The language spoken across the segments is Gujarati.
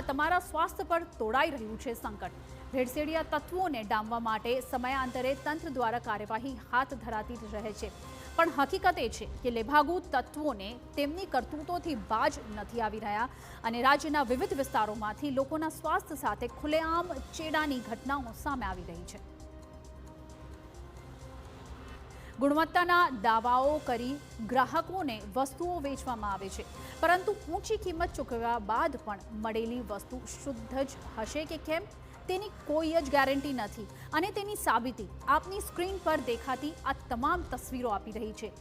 જેમાં તમારા સ્વાસ્થ્ય પર તોડાઈ રહ્યું છે સંકટ. ભેળસેળિયા તત્વોને ડામવા માટે સમયાંતરે તંત્ર દ્વારા કાર્યવાહી હાથ ધરાતી રહે છે, પણ હકીકત એ છે કે લેભાગુ તત્વોને તેમની કરતૂતોથી બાજ નથી આવી રહ્યા અને રાજ્યના વિવિધ વિસ્તારોમાંથી લોકોના સ્વાસ્થ્ય સાથે ખુલ્લેઆમ ચેડાની ઘટનાઓ સામે આવી રહી છે. ગુણવત્તાના દાવાઓ કરી ગ્રાહકોને વસ્તુઓ વેચવામાં આવે છે, પરંતુ ઊંચી કિંમત ચૂકવ્યા બાદ પણ મળેલી વસ્તુ શુદ્ધ જ હશે કે કેમ તેની કોઈ જ ગેરંટી નથી અને તેની સાબિતી આપની સ્ક્રીન પર દેખાતી આ તમામ તસવીરો આપી રહી છે.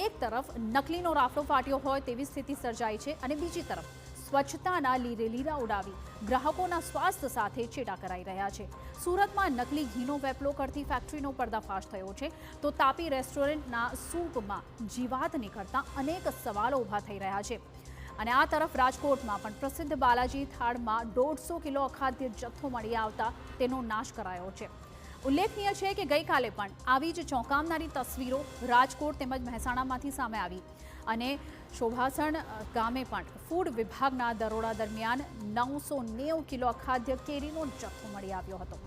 એક તરફ નકલીનો રાફડો ફાટ્યો હોય તેવી સ્થિતિ સર્જાઈ છે અને બીજી તરફ સ્વચ્છતાના લીરેલીરા ઉડાવી ગ્રાહકોના સ્વાસ્થ્ય સાથે ચેડા કરાઈ રહ્યા છે. સુરતમાં નકલી ઘીનો વેપલો કરતી ફેક્ટરીનો પર્દાફાશ થયો છે, તો તાપી રેસ્ટોરન્ટના સૂપમાં જીવાત નીકળતા અનેક સવાલો ઊભા થઈ રહ્યા છે. અને આ તરફ રાજકોટમાં પણ પ્રસિદ્ધ બાલાજી થાળમાં 150 કિલો અખાદ્ય જથ્થો મળી આવતા તેનો નાશ કરાયો છે. ઉલ્લેખનીય છે કે ગઈકાલે પણ આવી જ ચોંકાવનારી તસવીરો રાજકોટ તેમજ મહેસાણામાંથી સામે આવી અને શોભાસણ ગામે પણ ફૂડ વિભાગના દરોડા દરમિયાન 990 કિલો અખાદ્ય કેરીનો જથ્થો મળી આવ્યો હતો.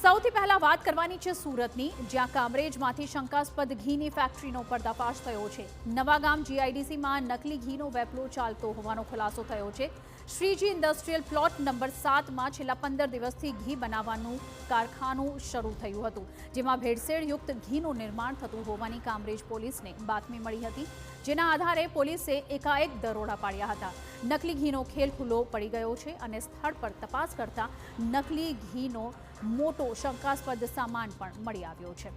સૌથી પહેલા વાત કરવાની છે સુરતની, જ્યાં કામરેજમાંથી શંકાસ્પદ ઘીની ફેક્ટરીનો પર્દાફાશ થયો છે. નવાગામ જીઆઈડીસીમાં નકલી ઘીનો વેપલો ચાલતો હોવાનો ખુલાસો થયો છે. શ્રીજી ઇન્ડસ્ટ્રીયલ પ્લોટ નંબર 7માં છેલ્લા 15 દિવસથી ઘી બનાવવાનું કારખાનું શરૂ થયું હતું, જેમાં ભેળસેળયુક્ત ઘીનું નિર્માણ થતું હોવાની કામરેજ પોલીસને બાતમી મળી હતી, જેના આધારે પોલીસે એકાએક દરોડા પાડ્યા હતા. નકલી ઘીનો ખેલ ખુલ્લો પડી ગયો છે અને સ્થળ પર તપાસ કરતા નકલી ઘીનો મોટો શંકાસ્પદ સામાન પણ મળી આવ્યો છે.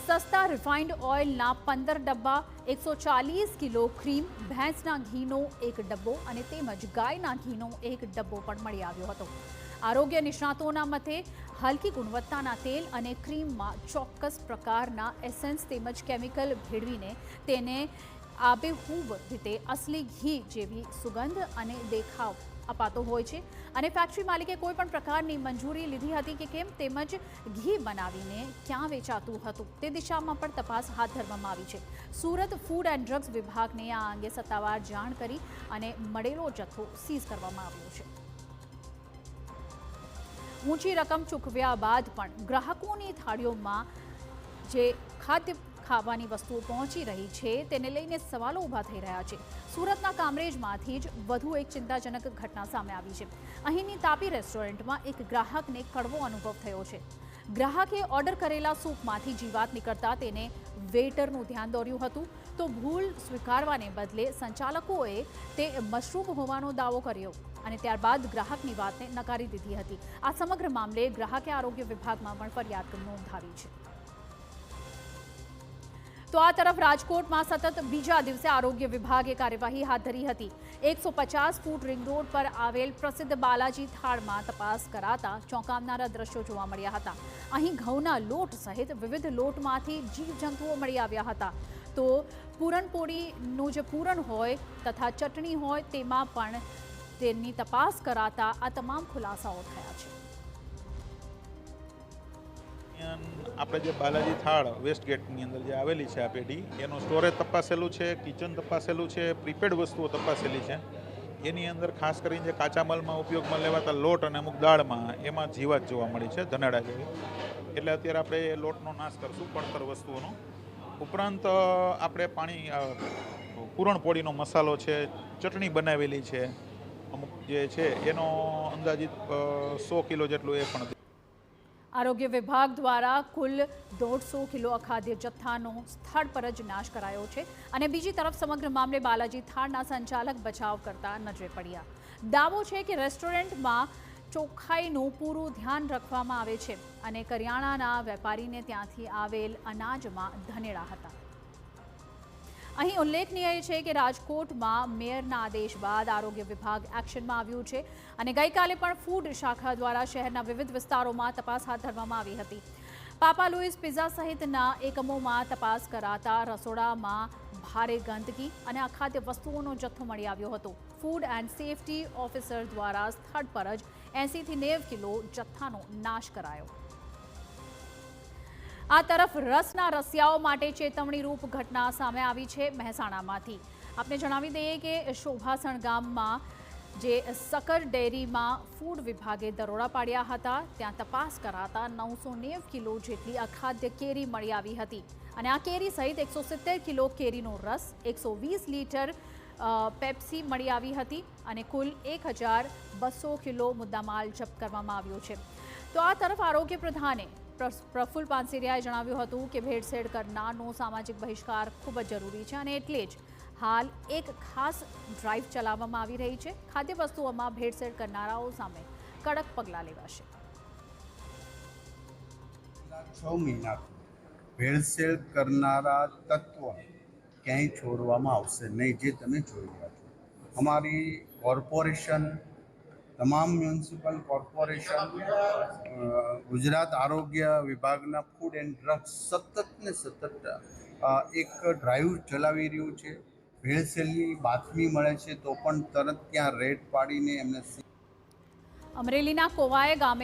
સસ્તા રિફાઇન્ડ ઓઇલના 15 ડબ્બા, 140 કિલો ક્રીમ, ભેંસના ઘીનો 1 ડબ્બો અને તેમજ ગાયના ઘીનો 1 ડબ્બો પણ મળી આવ્યો હતો. આરોગ્ય નિષ્ણાતોના મતે હલકી ગુણવત્તાના તેલ અને ક્રીમમાં ચોક્કસ પ્રકારના એસેન્સ તેમજ કેમિકલ ભેળવીને તેને આબેહૂબ રીતે અસલી ઘી જેવી સુગંધ અને દેખાવ અપાતો હોય છે અને ફેક્ટરી માલિકે કોઈ પણ પ્રકારની મંજૂરી લીધી હતી કે કેમ તેમજ ઘી બનાવીને ક્યાં વેચાતું હતું તે દિશામાં પણ તપાસ હાથ ધરવામાં આવી છે. સુરત ફૂડ એન્ડ ડ્રગ્સ વિભાગને આ અંગે સત્તાવાર જાણ કરી અને મળેલો જથ્થો સીઝ કરવામાં આવ્યો છે. ઊંચી રકમ ચૂકવ્યા બાદ પણ ગ્રાહકોની થાળીઓમાં જે ખાદ્ય ખાવાની વસ્તુઓ પહોંચી રહી છે તેને લઈને સવાલો ઊભા થઈ રહ્યા છે. સુરતના કામરેજમાંથી જ વધુ એક ચિંતાજનક ઘટના સામે આવી છે. અહીંની તાપી રેસ્ટોરન્ટમાં એક ગ્રાહકને કડવો અનુભવ થયો છે. ગ્રાહકે ઓર્ડર કરેલા સૂપમાંથી જીવાત નીકળતા તેને વેઇટરનું ધ્યાન દોર્યું હતું, તો ભૂલ સ્વીકારવાને બદલે સંચાલકોએ તે મશરૂમ હોવાનો દાવો કર્યો અને ત્યારબાદ ગ્રાહકની વાતને નકારી દીધી હતી. આ સમગ્ર મામલે ગ્રાહકે આરોગ્ય વિભાગમાં પણ ફરિયાદ નોંધાવી છે. તો આ તરફ રાજકોટમાં સતત બીજા દિવસે આરોગ્ય વિભાગે કાર્યવાહી હાથ ધરી હતી. 150 ફૂટ રિંગ રોડ પર આવેલ પ્રસિદ્ધ બાલાજી થાળમાં તપાસ કરાતા ચોંકાવનારા દ્રશ્યો જોવા મળ્યા હતા. અહીં ઘઉંના લોટ સહિત વિવિધ લોટમાંથી જીવજંતુઓ મળી આવ્યા હતા. તો પૂરણપોળીનું જે પૂરણ હોય તથા ચટણી હોય તેમાં પણ તેની તપાસ કરાતા આ તમામ ખુલાસાઓ થયા છે. આપણે જે બાલાજી થાળ વેસ્ટ ગેટની અંદર જે આવેલી છે આ પેઢી, એનું સ્ટોરેજ તપાસેલું છે, કિચન તપાસેલું છે, પ્રીપેડ વસ્તુઓ તપાસેલી છે. એની અંદર ખાસ કરીને જે કાચા માલમાં ઉપયોગમાં લેવાતા લોટ અને અમુક દાળમાં એમાં જીવાત જોવા મળી છે, ધનાડા જેવી. એટલે અત્યારે આપણે એ લોટનો નાશ કરશું, પડતર વસ્તુઓનો. ઉપરાંત આપણે પૂરણપોળીનો મસાલો છે, ચટણી બનાવેલી છે અમુક જે છે, એનો અંદાજિત 100 કિલો જેટલું એ પણ. આરોગ્ય વિભાગ દ્વારા કુલ 150 કિલો અખાદ્ય જથ્થાનો સ્થળ પર જ નાશ કરાયો છે અને બીજી તરફ સમગ્ર મામલે બાલાજી થાળના સંચાલક બચાવ કરતા નજરે પડ્યા. દાવો છે કે રેસ્ટોરન્ટમાં ચોખ્ખાઈનું પૂરું ધ્યાન રાખવામાં આવે છે અને કરિયાણાના વેપારીને ત્યાંથી આવેલ અનાજમાં ધનેડા હતા. અહીં ઉલ્લેખનીય છે કે રાજકોટમાં મેયરના આદેશ બાદ આરોગ્ય વિભાગ એક્શનમાં આવ્યું છે અને ગઈકાલે પણ ફૂડ શાખા દ્વારા શહેરના વિવિધ વિસ્તારોમાં તપાસ હાથ ધરવામાં આવી હતી. પાપા લુઈસ પિઝા સહિતના એકમોમાં તપાસ કરાતા રસોડામાં ભારે ગંદકી અને અખાદ્ય વસ્તુઓનો જથ્થો મળી આવ્યો હતો. ફૂડ એન્ડ સેફટી ઓફિસર દ્વારા સ્થળ પર જ 80 થી 90 કિલો જથ્થાનો નાશ કરાયો. આ તરફ રસના રસિયાઓ માટે ચેતવણીરૂપ ઘટના સામે આવી છે મહેસાણામાંથી. આપને જણાવી દઈએ કે શોભાસણ ગામમાં જે સકર ડેરીમાં ફૂડ વિભાગે દરોડા પાડ્યા હતા, ત્યાં તપાસ કરાતા 990 કિલો જેટલી અખાદ્ય કેરી મળી આવી હતી અને આ કેરી સહિત 170 કિલો કેરીનો રસ, 120 લીટર પેપ્સી મળી આવી હતી અને કુલ 1200 કિલો મુદ્દામાલ જપ્ત કરવામાં આવ્યો છે. તો આ તરફ આરોગ્ય પ્રધાને પ્રફુલ્લ પાનસેરિયાએ જણાવ્યું હતું કે ભેળસેળ કરનારનો સામાજિક બહિષ્કાર ખૂબ જ જરૂરી છે અને એટલે જ હાલ એક ખાસ ડ્રાઈવ ચલાવવામાં આવી રહી છે. ખાદ્ય વસ્તુઓમાં ભેળસેળ કરનારાઓ સામે કડક પગલાં લેવાશે. 6 મહિનાથી ભેળસેળ કરનારા તત્વો ક્યાંય છોડવામાં આવશે નહીં, જે તમે જોઈ રહ્યા છો. અમારી કોર્પોરેશન, તમામ મ્યુનિસિપલ કોર્પોરેશન, ગુજરાત આરોગ્ય વિભાગના ફૂડ એન્ડ ડ્રગ્સ સતત એક ડ્રાઈવ ચલાવી રહ્યું છે. ભેળસેળની બાતમી મળે છે તો પણ તરત ત્યાં રેડ પાડીને એમને. અમરેલીના કોવાય ગામે